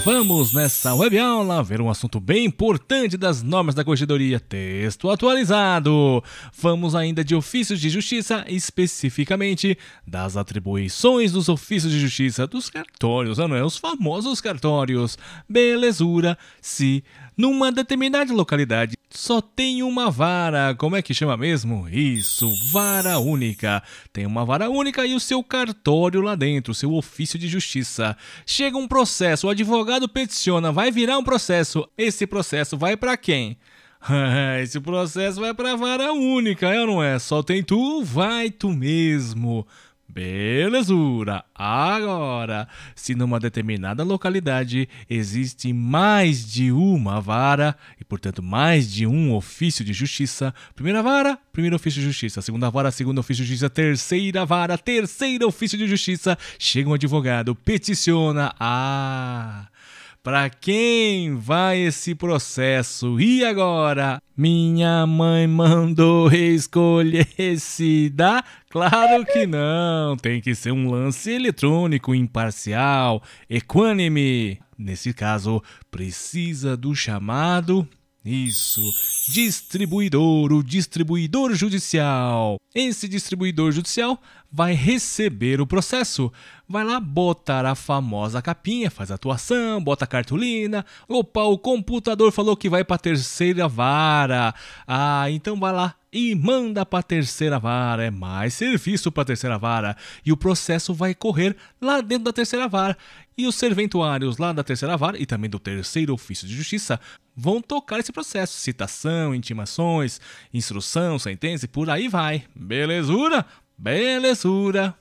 Vamos nessa webaula ver um assunto bem importante das normas da Corregedoria, texto atualizado. Vamos ainda de ofícios de justiça, especificamente das atribuições dos ofícios de justiça, dos cartórios, não é? Os famosos cartórios. Belezura, se numa determinada localidade só tem uma vara, como é que chama mesmo? Isso, vara única. Tem uma vara única e o seu cartório lá dentro, o seu ofício de justiça. Chega um processo, o advogado peticiona, vai virar um processo. Esse processo vai para quem? Esse processo vai para a vara única, é ou não é? Só tem tu, vai tu mesmo. Belezura! Agora, se numa determinada localidade existe mais de uma vara e, portanto, mais de um ofício de justiça, primeira vara, primeiro ofício de justiça, segunda vara, segundo ofício de justiça, terceira vara, terceiro ofício de justiça, chega um advogado, peticiona, para quem vai esse processo? E agora? Minha mãe mandou escolher se dá? Claro que não. Tem que ser um lance eletrônico, imparcial, equânime. Nesse caso, precisa do chamado... Isso, distribuidor, o distribuidor judicial. Esse distribuidor judicial vai receber o processo, vai lá botar a famosa capinha, faz a atuação, bota a cartolina. Opa, o computador falou que vai para a terceira vara. Então vai lá e manda para a terceira vara. É mais serviço para a terceira vara. E o processo vai correr lá dentro da terceira vara. E os serventuários lá da terceira vara e também do terceiro ofício de justiça vão tocar esse processo. Citação, intimações, instrução, sentença e por aí vai. Belezura? Belezura!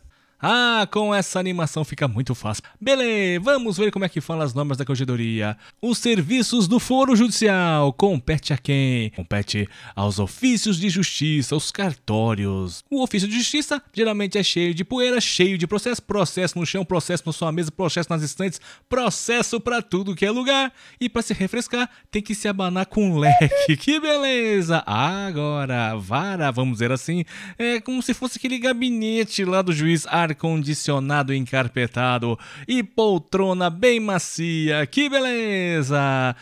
Com essa animação fica muito fácil. Beleza, vamos ver como é que falam as normas da Corregedoria. Os serviços do foro judicial compete a quem? Compete aos ofícios de justiça, os cartórios. O ofício de justiça geralmente é cheio de poeira, cheio de processo. Processo no chão, processo na sua mesa, processo nas estantes, processo pra tudo que é lugar. E pra se refrescar, tem que se abanar com um leque. Que beleza! Agora, vara, vamos dizer assim, é como se fosse aquele gabinete lá do juiz, ar-condicionado encarpetado e poltrona bem macia. Que beleza!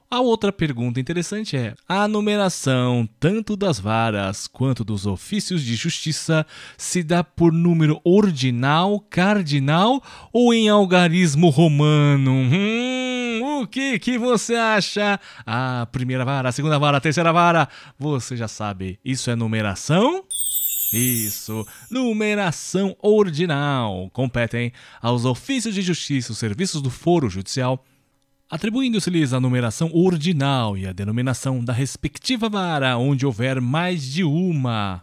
A outra pergunta interessante é: a numeração tanto das varas quanto dos ofícios de justiça se dá por número ordinal, cardinal ou em algarismo romano? O que você acha? A primeira vara, a segunda vara, a terceira vara? Você já sabe, isso é numeração? Isso, numeração ordinal. Competem aos ofícios de justiça os serviços do foro judicial, atribuindo-se-lhes a numeração ordinal e a denominação da respectiva vara onde houver mais de uma.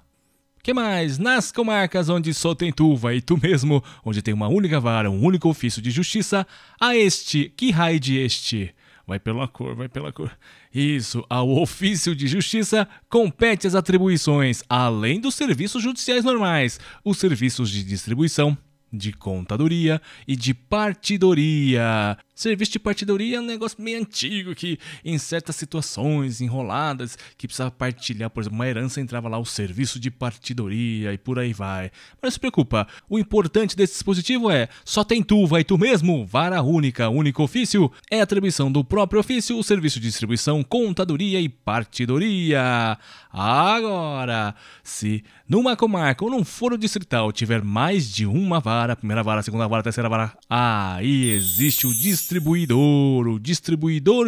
Que mais? Nas comarcas onde só tem tu, vai tu mesmo, onde tem uma única vara, um único ofício de justiça, a este, que raio de este? Vai pela cor, vai pela cor. Isso, ao ofício de justiça compete as atribuições, além dos serviços judiciais normais, os serviços de distribuição, de contadoria e de partidoria. Serviço de partidoria é um negócio meio antigo que, em certas situações enroladas, que precisava partilhar, por exemplo, uma herança, entrava lá o serviço de partidoria e por aí vai. Mas não se preocupa, o importante desse dispositivo é só tem tu, vai tu mesmo, vara única, único ofício, é atribuição do próprio ofício, o serviço de distribuição, contadoria e partidoria. Agora, se numa comarca ou num foro distrital tiver mais de uma vara, primeira vara, segunda vara, terceira vara, aí existe o distribuidor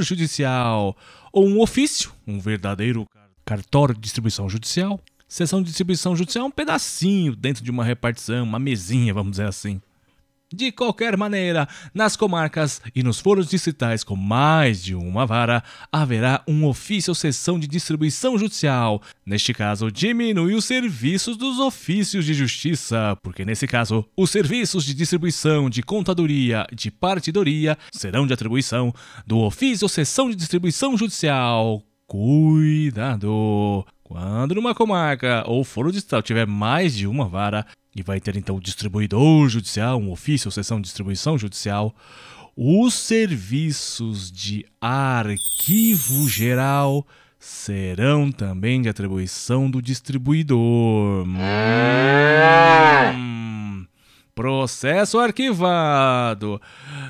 judicial, ou um ofício, um verdadeiro cartório de distribuição judicial. Seção de distribuição judicial é um pedacinho dentro de uma repartição, uma mesinha, vamos dizer assim. De qualquer maneira, nas comarcas e nos foros distritais com mais de uma vara, haverá um ofício ou seção de distribuição judicial. Neste caso, diminui os serviços dos ofícios de justiça, porque nesse caso, os serviços de distribuição, de contadoria e de partidoria serão de atribuição do ofício ou seção de distribuição judicial. Cuidado! Quando numa comarca ou foro distrital tiver mais de uma vara, e vai ter então o distribuidor judicial, um ofício ou seção de distribuição judicial, os serviços de arquivo geral serão também de atribuição do distribuidor. Processo arquivado.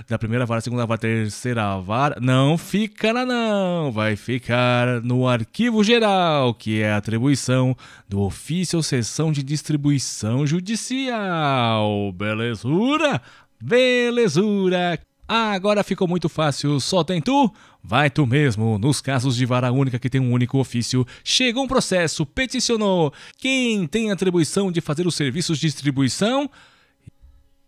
Da primeira vara, segunda vara, terceira vara, não fica lá não, vai ficar no arquivo geral, que é a atribuição do ofício ou sessão de distribuição judicial. Belezura? Belezura! Agora ficou muito fácil, só tem tu? Vai tu mesmo. Nos casos de vara única que tem um único ofício, chegou um processo, peticionou. Quem tem atribuição de fazer os serviços de distribuição?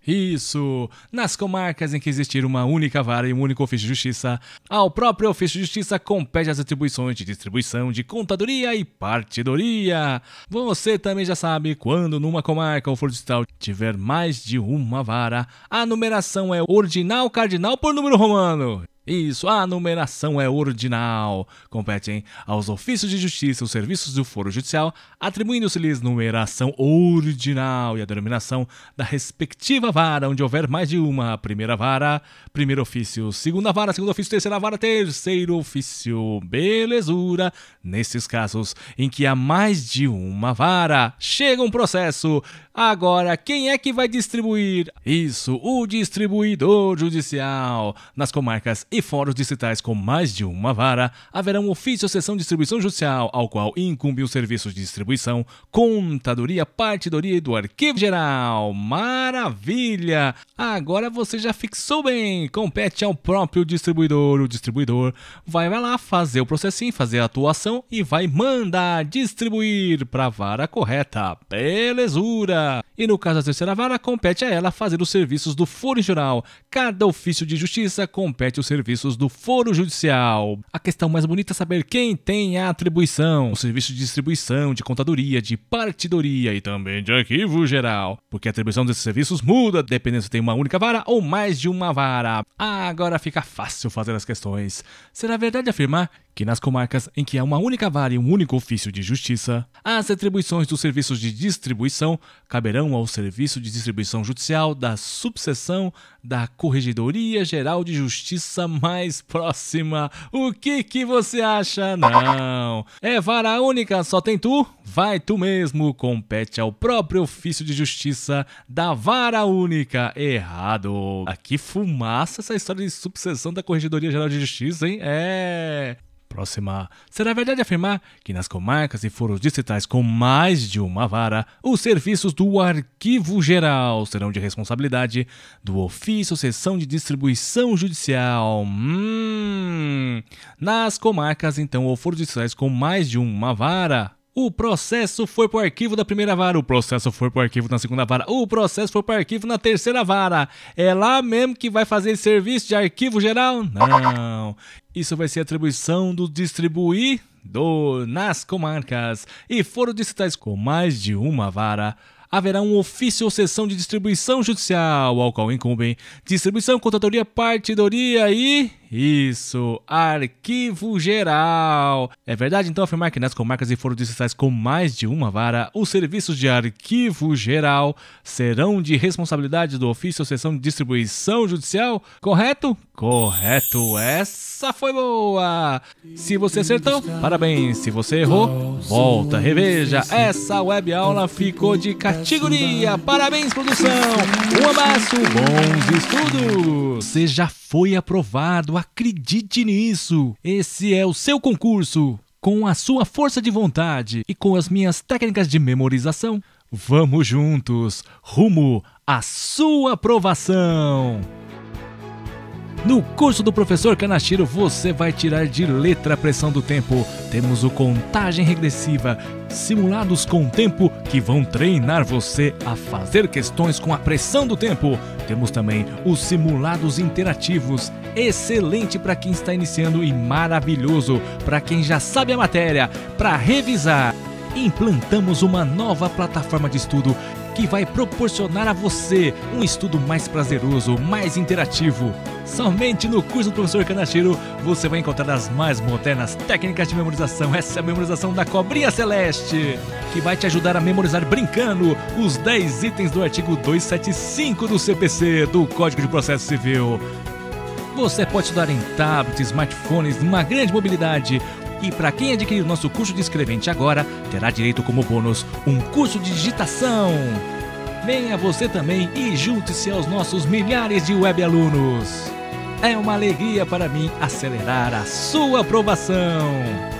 Isso! Nas comarcas em que existir uma única vara e um único ofício de justiça, ao próprio ofício de justiça compete as atribuições de distribuição, de contadoria e partidoria. Você também já sabe, quando numa comarca ou foro distrital tiver mais de uma vara, a numeração é ordinal cardinal por número romano. Isso, a numeração é ordinal. Competem aos ofícios de justiça os serviços do foro judicial, atribuindo-se-lhes numeração ordinal e a denominação da respectiva vara, onde houver mais de uma. Primeira vara, primeiro ofício, segunda vara, segundo ofício, terceira vara, terceiro ofício. Belezura. Nesses casos em que há mais de uma vara, chega um processo. Agora, quem é que vai distribuir? Isso, o distribuidor judicial. Nas comarcas e fóruns distritais com mais de uma vara, haverá um ofício ou sessão de distribuição judicial, ao qual incumbe os serviços de distribuição, contadoria, partidoria e do arquivo geral. Maravilha! Agora você já fixou bem. Compete ao próprio distribuidor. O distribuidor vai lá fazer o processinho, fazer a atuação e vai mandar distribuir para a vara correta. Belezura! E no caso da terceira vara, compete a ela fazer os serviços do foro em geral. Cada ofício de justiça compete os serviços do foro judicial. A questão mais bonita é saber quem tem a atribuição. O serviço de distribuição, de contadoria, de partidoria e também de arquivo geral. Porque a atribuição desses serviços muda dependendo se tem uma única vara ou mais de uma vara. Agora fica fácil fazer as questões. Será verdade afirmar que nas comarcas em que há uma única vara e um único ofício de justiça, as atribuições dos serviços de distribuição caberão ao Serviço de Distribuição Judicial da subseção da Corregedoria Geral de Justiça mais próxima? O que você acha? Não! É vara única, só tem tu? Vai tu mesmo, compete ao próprio ofício de justiça da vara única. Errado! Aqui fumaça essa história de subseção da Corregedoria Geral de Justiça, hein? Próxima. Será verdade afirmar que nas comarcas e foros distritais com mais de uma vara, os serviços do arquivo geral serão de responsabilidade do ofício ou sessão de distribuição judicial. Nas comarcas, então, ou foros distritais com mais de uma vara, o processo foi para o arquivo da primeira vara, o processo foi para o arquivo na segunda vara, o processo foi para o arquivo na terceira vara. É lá mesmo que vai fazer serviço de arquivo geral? Não. Isso vai ser atribuição do distribuidor. Nas comarcas e foros distritais com mais de uma vara, haverá um ofício ou sessão de distribuição judicial, ao qual incumbem distribuição, contadoria, partidoria e... Isso, arquivo geral. É verdade então afirmar que nas comarcas e foros distritais com mais de uma vara, os serviços de arquivo geral serão de responsabilidade do ofício ou sessão de distribuição judicial? Correto? Correto, essa foi boa! Se você acertou, parabéns! Se você errou, volta, reveja! Essa web aula ficou de categoria! Parabéns, produção! Um abraço, bons estudos! Você já foi aprovado, acredite nisso! Esse é o seu concurso! Com a sua força de vontade e com as minhas técnicas de memorização, vamos juntos, rumo à sua aprovação! No curso do Professor Kanashiro você vai tirar de letra a pressão do tempo. Temos o contagem regressiva, simulados com tempo que vão treinar você a fazer questões com a pressão do tempo. Temos também os simulados interativos, excelente para quem está iniciando e maravilhoso para quem já sabe a matéria. Para revisar, implantamos uma nova plataforma de estudo que vai proporcionar a você um estudo mais prazeroso, mais interativo. Somente no curso do Professor Kanashiro você vai encontrar as mais modernas técnicas de memorização. Essa é a memorização da Cobrinha Celeste, que vai te ajudar a memorizar brincando os 10 itens do artigo 275 do CPC, do Código de Processo Civil. Você pode estudar em tablets, smartphones, uma grande mobilidade. E para quem adquirir o nosso curso de escrevente agora, terá direito como bônus um curso de digitação. Venha você também e junte-se aos nossos milhares de web alunos. É uma alegria para mim acelerar a sua aprovação.